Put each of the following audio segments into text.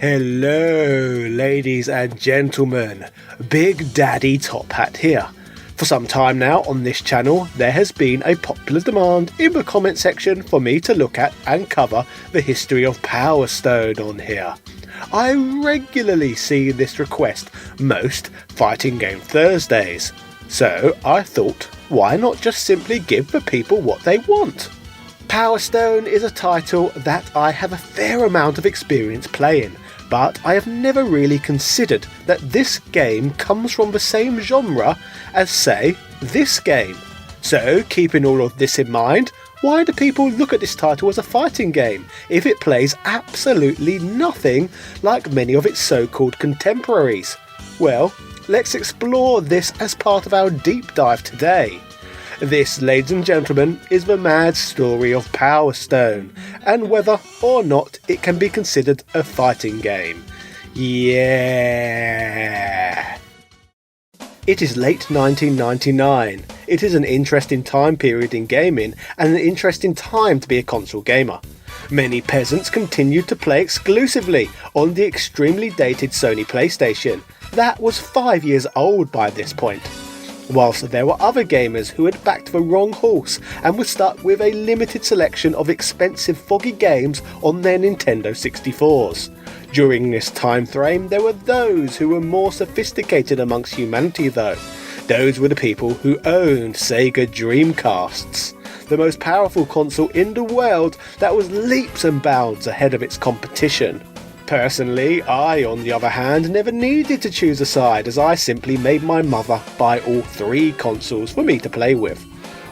Hello, ladies and gentlemen, Big Daddy Top Hat here. For some time now on this channel, there has been a popular demand in the comment section for me to look at and cover the history of Power Stone on here. I regularly see this request most Fighting Game Thursdays, so I thought, why not just simply give the people what they want? Power Stone is a title that I have a fair amount of experience playing, but I have never really considered that this game comes from the same genre as, say, this game. So, keeping all of this in mind, why do people look at this title as a fighting game if it plays absolutely nothing like many of its so-called contemporaries? Well, let's explore this as part of our deep dive today. This, ladies and gentlemen, is the mad story of Power Stone, and whether or not it can be considered a fighting game. Yeah! It is late 1999. It is an interesting time period in gaming, and an interesting time to be a console gamer. Many peasants continued to play exclusively on the extremely dated Sony PlayStation. That was 5 years old by this point. Whilst there were other gamers who had backed the wrong horse and were stuck with a limited selection of expensive foggy games on their Nintendo 64s. During this time frame, there were those who were more sophisticated amongst humanity though. Those were the people who owned Sega Dreamcasts, the most powerful console in the world that was leaps and bounds ahead of its competition. Personally, I, on the other hand, never needed to choose a side, as I simply made my mother buy all 3 consoles for me to play with.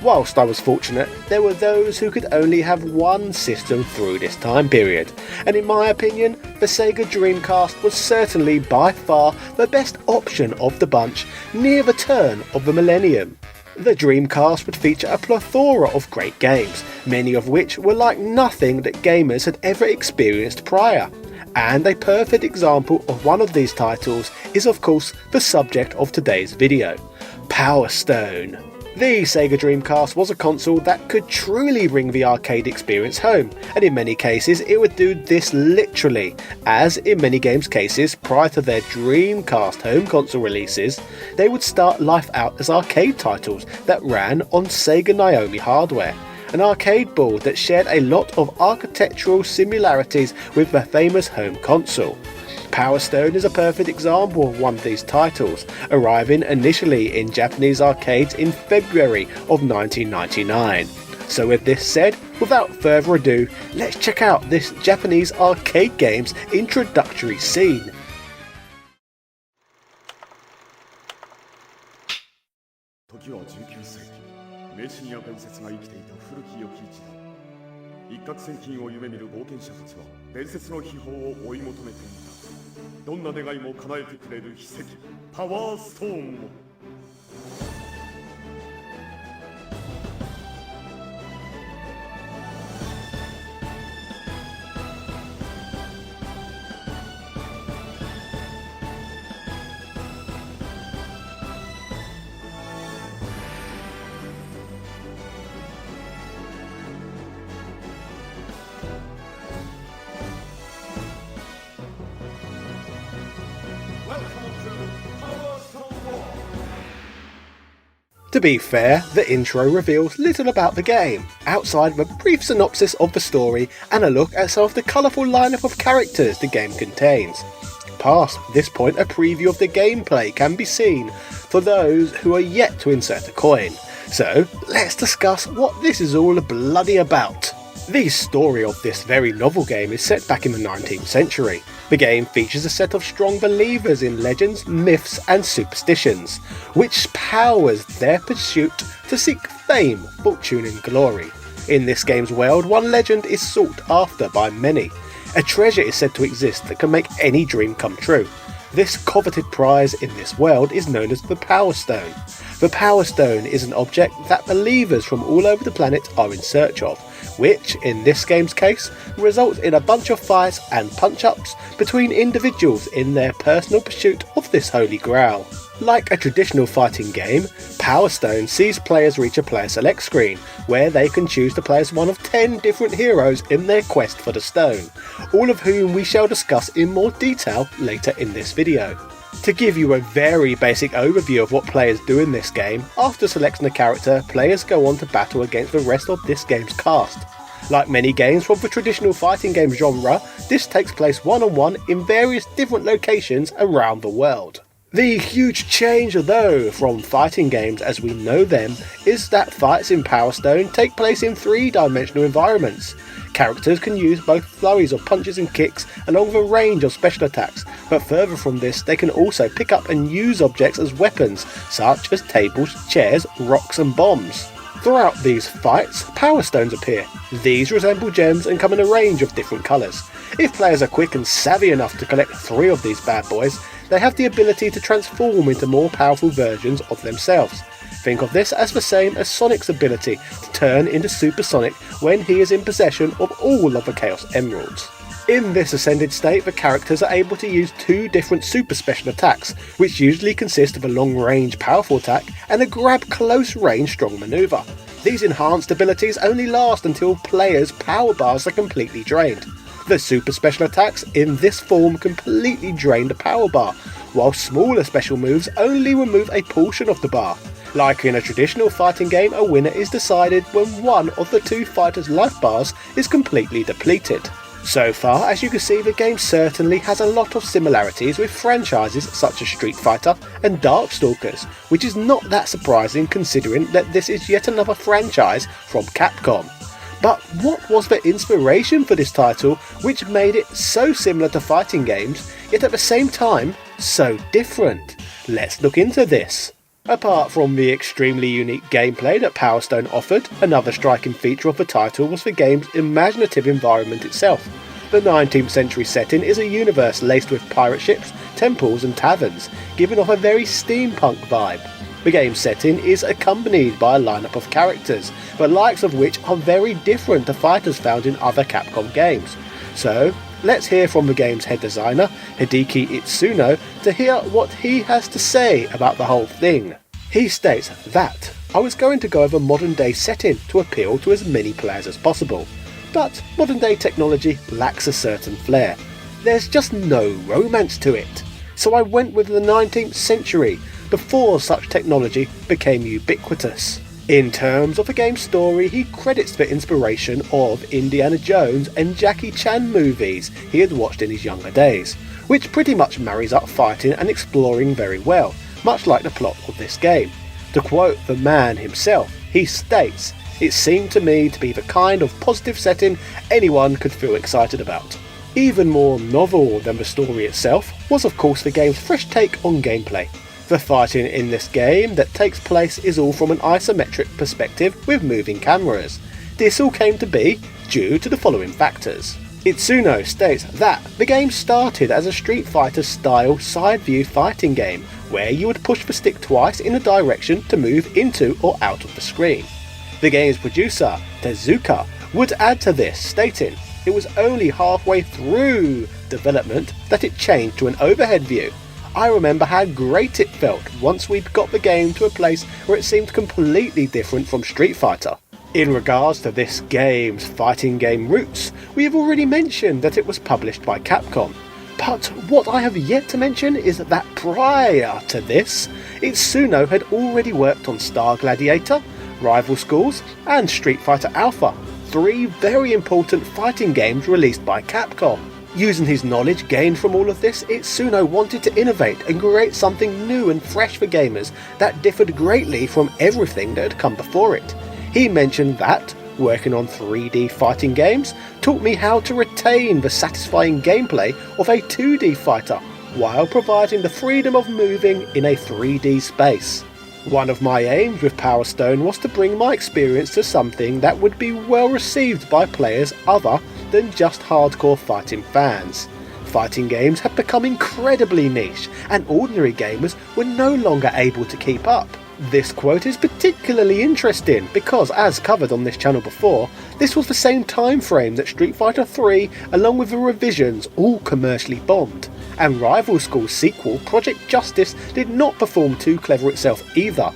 Whilst I was fortunate, there were those who could only have one system through this time period, and in my opinion, the Sega Dreamcast was certainly by far the best option of the bunch near the turn of the millennium. The Dreamcast would feature a plethora of great games, many of which were like nothing that gamers had ever experienced prior. And a perfect example of one of these titles is of course the subject of today's video, Power Stone. The Sega Dreamcast was a console that could truly bring the arcade experience home, and in many cases it would do this literally, as in many games' cases prior to their Dreamcast home console releases, they would start life out as arcade titles that ran on Sega Naomi hardware. An arcade board that shared a lot of architectural similarities with the famous home console. Power Stone is a perfect example of one of these titles, arriving initially in Japanese arcades in February of 1999. So with this said, without further ado, let's check out this Japanese arcade game's introductory scene. 迷信や伝説が生きていた古き良き時代、一攫千金を夢見る冒険者たちは伝説の秘宝を追い求めていた。どんな願いも叶えてくれる奇跡、パワーストーンを。To be fair, the intro reveals little about the game, outside of a brief synopsis of the story and a look at some of the colourful lineup of characters the game contains. Past this point, a preview of the gameplay can be seen for those who are yet to insert a coin. So, let's discuss what this is all bloody about. The story of this very novel game is set back in the 19th century. The game features a set of strong believers in legends, myths and superstitions, which powers their pursuit to seek fame, fortune and glory. In this game's world, one legend is sought after by many. A treasure is said to exist that can make any dream come true. This coveted prize in this world is known as the Power Stone. The Power Stone is an object that believers from all over the planet are in search of, which, in this game's case, results in a bunch of fights and punch-ups between individuals in their personal pursuit of this holy grail. Like a traditional fighting game, Power Stone sees players reach a player select screen, where they can choose to play as one of 10 different heroes in their quest for the stone, all of whom we shall discuss in more detail later in this video. To give you a very basic overview of what players do in this game, after selecting a character, players go on to battle against the rest of this game's cast. Like many games from the traditional fighting game genre, this takes place one-on-one in various different locations around the world. The huge change though from fighting games as we know them is that fights in Power Stone take place in 3-dimensional environments. Characters can use both flurries of punches and kicks along with a range of special attacks, but further from this they can also pick up and use objects as weapons such as tables, chairs, rocks and bombs. Throughout these fights, Power Stones appear. These resemble gems and come in a range of different colours. If players are quick and savvy enough to collect 3 of these bad boys, they have the ability to transform into more powerful versions of themselves. Think of this as the same as Sonic's ability to turn into Super Sonic when he is in possession of all of the Chaos Emeralds. In this ascended state, the characters are able to use 2 different super special attacks, which usually consist of a long range powerful attack and a grab close range strong manoeuvre. These enhanced abilities only last until players' power bars are completely drained. The super special attacks in this form completely drain the power bar, while smaller special moves only remove a portion of the bar. Like in a traditional fighting game, a winner is decided when one of the 2 fighters' life bars is completely depleted. So far, as you can see, the game certainly has a lot of similarities with franchises such as Street Fighter and Darkstalkers, which is not that surprising considering that this is yet another franchise from Capcom. But what was the inspiration for this title which made it so similar to fighting games, yet at the same time so different? Let's look into this. Apart from the extremely unique gameplay that Power Stone offered, another striking feature of the title was the game's imaginative environment itself. The 19th century setting is a universe laced with pirate ships, temples and taverns, giving off a very steampunk vibe. The game's setting is accompanied by a lineup of characters, the likes of which are very different to fighters found in other Capcom games. So, let's hear from the game's head designer, Hideki Itsuno, to hear what he has to say about the whole thing. He states that, "I was going to go with a modern day setting to appeal to as many players as possible, but modern day technology lacks a certain flair. There's just no romance to it. So I went with the 19th century, before such technology became ubiquitous." In terms of the game's story, he credits the inspiration of Indiana Jones and Jackie Chan movies he had watched in his younger days, which pretty much marries up fighting and exploring very well, much like the plot of this game. To quote the man himself, he states, "It seemed to me to be the kind of positive setting anyone could feel excited about." Even more novel than the story itself was of course the game's fresh take on gameplay. The fighting in this game that takes place is all from an isometric perspective with moving cameras. This all came to be due to the following factors. Itsuno states that the game started as a Street Fighter style side view fighting game where you would push the stick twice in a direction to move into or out of the screen. The game's producer, Tezuka, would add to this, stating, "It was only halfway through development that it changed to an overhead view. I remember how great it felt once we got the game to a place where it seemed completely different from Street Fighter." In regards to this game's fighting game roots, we have already mentioned that it was published by Capcom. But what I have yet to mention is that prior to this, Itsuno had already worked on Star Gladiator, Rival Schools and Street Fighter Alpha, 3 very important fighting games released by Capcom. Using his knowledge gained from all of this, Itsuno wanted to innovate and create something new and fresh for gamers that differed greatly from everything that had come before it. He mentioned that working on 3D fighting games taught me how to retain the satisfying gameplay of a 2D fighter while providing the freedom of moving in a 3D space. One of my aims with Power Stone was to bring my experience to something that would be well received by players other than just hardcore fighting fans. Fighting games had become incredibly niche and ordinary gamers were no longer able to keep up. This quote is particularly interesting because, as covered on this channel before, this was the same time frame that Street Fighter 3, along with the revisions, all commercially bombed, and Rival School's sequel, Project Justice, did not perform too clever itself either.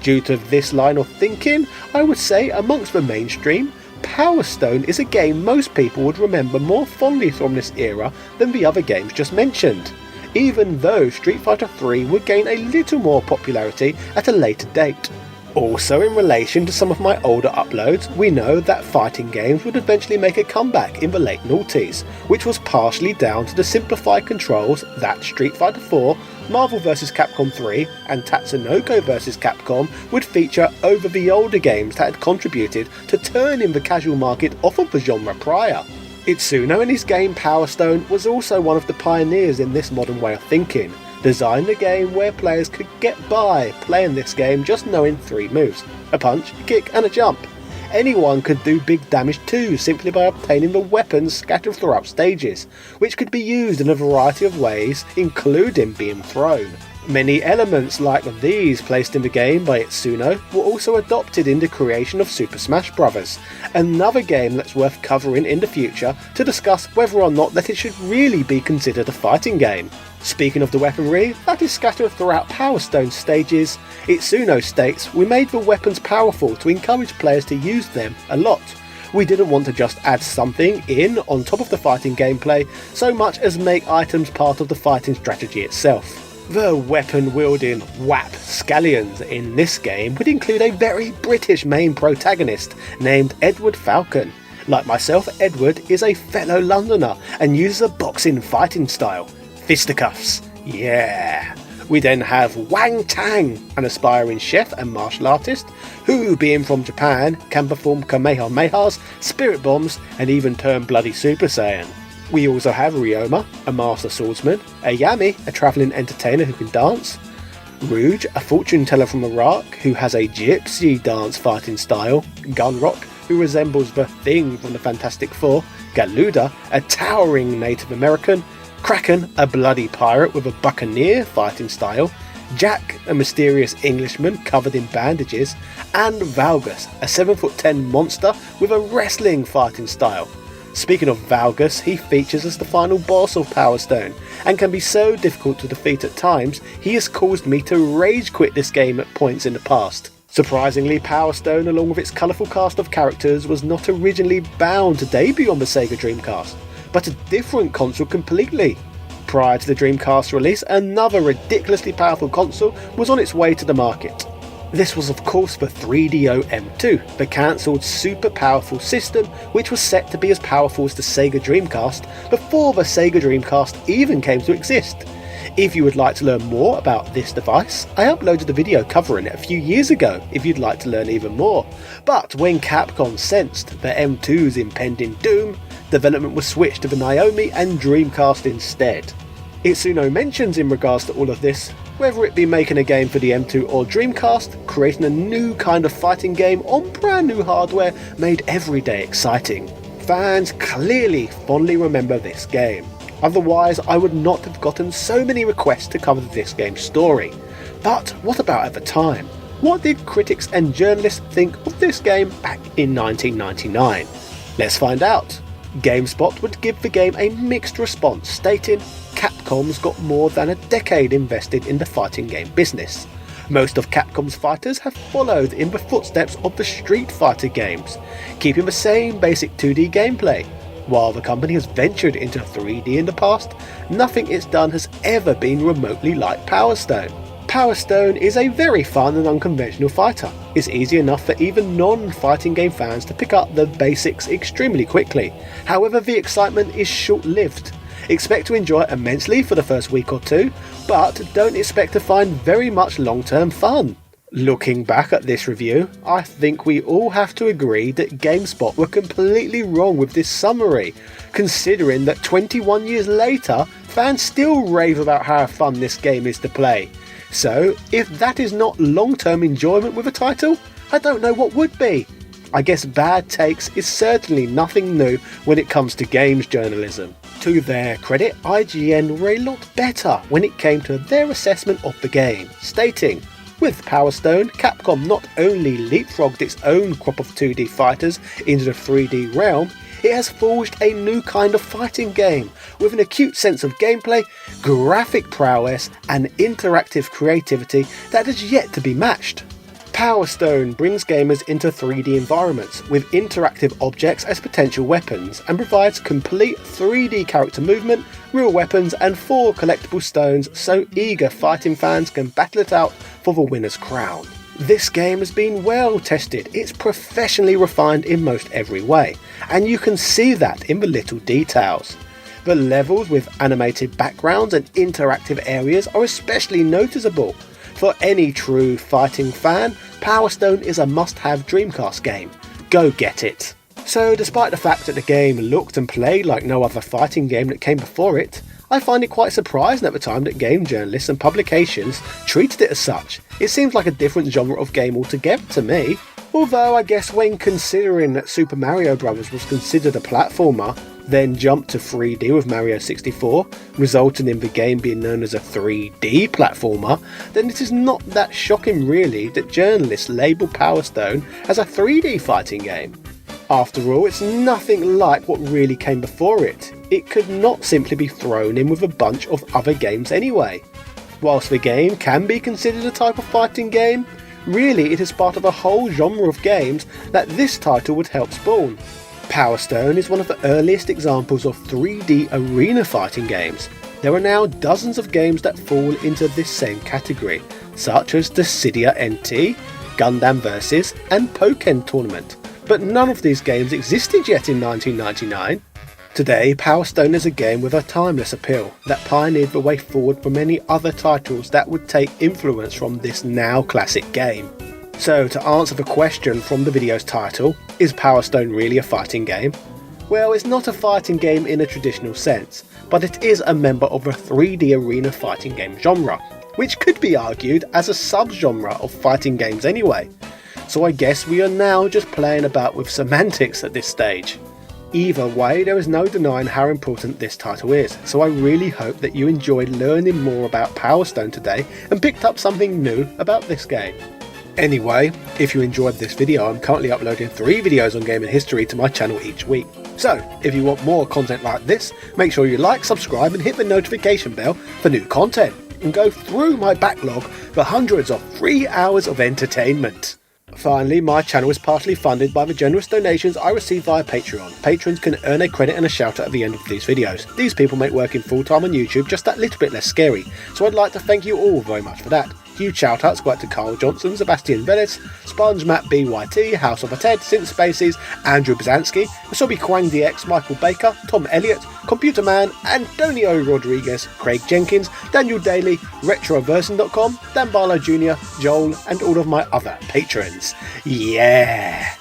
Due to this line of thinking, I would say amongst the mainstream, Power Stone is a game most people would remember more fondly from this era than the other games just mentioned, even though Street Fighter 3 would gain a little more popularity at a later date. Also, in relation to some of my older uploads, we know that fighting games would eventually make a comeback in the late noughties, which was partially down to the simplified controls that Street Fighter 4, Marvel vs Capcom 3 and Tatsunoko vs Capcom would feature over the older games that had contributed to turning the casual market off of the genre prior. Itsuno in his game Power Stone was also one of the pioneers in this modern way of thinking, designing a game where players could get by playing this game just knowing 3 moves, a punch, a kick and a jump. Anyone could do big damage too simply by obtaining the weapons scattered throughout stages, which could be used in a variety of ways, including being thrown. Many elements like these placed in the game by Itsuno were also adopted in the creation of Super Smash Bros., another game that's worth covering in the future to discuss whether or not that it should really be considered a fighting game. Speaking of the weaponry that is scattered throughout Power Stone stages, Itsuno states we made the weapons powerful to encourage players to use them a lot. We didn't want to just add something in on top of the fighting gameplay so much as make items part of the fighting strategy itself. The weapon-wielding WAP scallions in this game would include a very British main protagonist named Edward Falcon. Like myself, Edward is a fellow Londoner and uses a boxing fighting style. Fisticuffs, yeah. We then have Wang Tang, an aspiring chef and martial artist, who, being from Japan, can perform Kamehamehas, spirit bombs, and even turn bloody Super Saiyan. We also have Ryoma, a master swordsman, Ayami, a travelling entertainer who can dance, Rouge, a fortune teller from Iraq who has a gypsy dance fighting style, Gunrock, who resembles the Thing from the Fantastic Four, Galuda, a towering Native American, Kraken, a bloody pirate with a buccaneer fighting style, Jack, a mysterious Englishman covered in bandages, and Valgus, a 7'10" monster with a wrestling fighting style. Speaking of Valgus, he features as the final boss of Power Stone, and can be so difficult to defeat at times, he has caused me to rage quit this game at points in the past. Surprisingly, Power Stone, along with its colourful cast of characters, was not originally bound to debut on the Sega Dreamcast, but a different console completely. Prior to the Dreamcast release, another ridiculously powerful console was on its way to the market. This was of course the 3DO M2, the cancelled super powerful system which was set to be as powerful as the Sega Dreamcast before the Sega Dreamcast even came to exist. If you would like to learn more about this device, I uploaded a video covering it a few years ago if you'd like to learn even more. But when Capcom sensed the M2's impending doom, development was switched to the Naomi and Dreamcast instead. Itsuno mentions in regards to all of this, whether it be making a game for the M2 or Dreamcast, creating a new kind of fighting game on brand new hardware made every day exciting. Fans clearly fondly remember this game. Otherwise, I would not have gotten so many requests to cover this game's story. But what about at the time? What did critics and journalists think of this game back in 1999? Let's find out. GameSpot would give the game a mixed response, stating, Capcom's got more than a decade invested in the fighting game business. Most of Capcom's fighters have followed in the footsteps of the Street Fighter games, keeping the same basic 2D gameplay. While the company has ventured into 3D in the past, nothing it's done has ever been remotely like Power Stone. Power Stone is a very fun and unconventional fighter. It's easy enough for even non-fighting game fans to pick up the basics extremely quickly. However, the excitement is short-lived. Expect to enjoy it immensely for the first week or two, but don't expect to find very much long-term fun. Looking back at this review, I think we all have to agree that GameSpot were completely wrong with this summary, considering that 21 years later, fans still rave about how fun this game is to play. So, if that is not long-term enjoyment with a title, I don't know what would be. I guess bad takes is certainly nothing new when it comes to games journalism. To their credit, IGN were a lot better when it came to their assessment of the game, stating, With Power Stone, Capcom not only leapfrogged its own crop of 2D fighters into the 3D realm, it has forged a new kind of fighting game with an acute sense of gameplay, graphic prowess and interactive creativity that is yet to be matched. Power Stone brings gamers into 3D environments with interactive objects as potential weapons and provides complete 3D character movement, real weapons and 4 collectible stones so eager fighting fans can battle it out for the winner's crown. This game has been well tested, it's professionally refined in most every way, and you can see that in the little details. The levels with animated backgrounds and interactive areas are especially noticeable. For any true fighting fan, Power Stone is a must-have Dreamcast game. Go get it! So despite the fact that the game looked and played like no other fighting game that came before it, I find it quite surprising at the time that game journalists and publications treated it as such. It seems like a different genre of game altogether to me. Although I guess when considering that Super Mario Bros. Was considered a platformer, then jumped to 3D with Mario 64, resulting in the game being known as a 3D platformer, then it is not that shocking really that journalists label Power Stone as a 3D fighting game. After all, it's nothing like what really came before it. It could not simply be thrown in with a bunch of other games anyway. Whilst the game can be considered a type of fighting game, really it is part of a whole genre of games that this title would help spawn. Power Stone is one of the earliest examples of 3D arena fighting games. There are now dozens of games that fall into this same category, such as Dissidia NT, Gundam Versus and Pokken Tournament, but none of these games existed yet in 1999. Today, Power Stone is a game with a timeless appeal that pioneered the way forward for many other titles that would take influence from this now classic game. So to answer the question from the video's title, is Power Stone really a fighting game? Well, it's not a fighting game in a traditional sense, but it is a member of a 3D arena fighting game genre, which could be argued as a subgenre of fighting games anyway. So I guess we are now just playing about with semantics at this stage. Either way, there is no denying how important this title is, so I really hope that you enjoyed learning more about Power Stone today and picked up something new about this game. Anyway, if you enjoyed this video, I'm currently uploading 3 videos on gaming history to my channel each week. So, if you want more content like this, make sure you like, subscribe and hit the notification bell for new content, and go through my backlog for hundreds of free hours of entertainment. Finally, my channel is partially funded by the generous donations I receive via Patreon. Patrons can earn a credit and a shout out at the end of these videos. These people make working full time on YouTube just that little bit less scary, so I'd like to thank you all very much for that. Huge shout outs go out to Carl Johnson, Sebastian Velez, Sponge Matt BYT, House of a Ted, Synth Spaces, Andrew Bazanski, Wasabi Kwang DX, Michael Baker, Tom Elliott, Computer Man, Antonio Rodriguez, Craig Jenkins, Daniel Daly, RetroVersion.com, Dan Barlow Jr., Joel, and all of my other patrons. Yeah!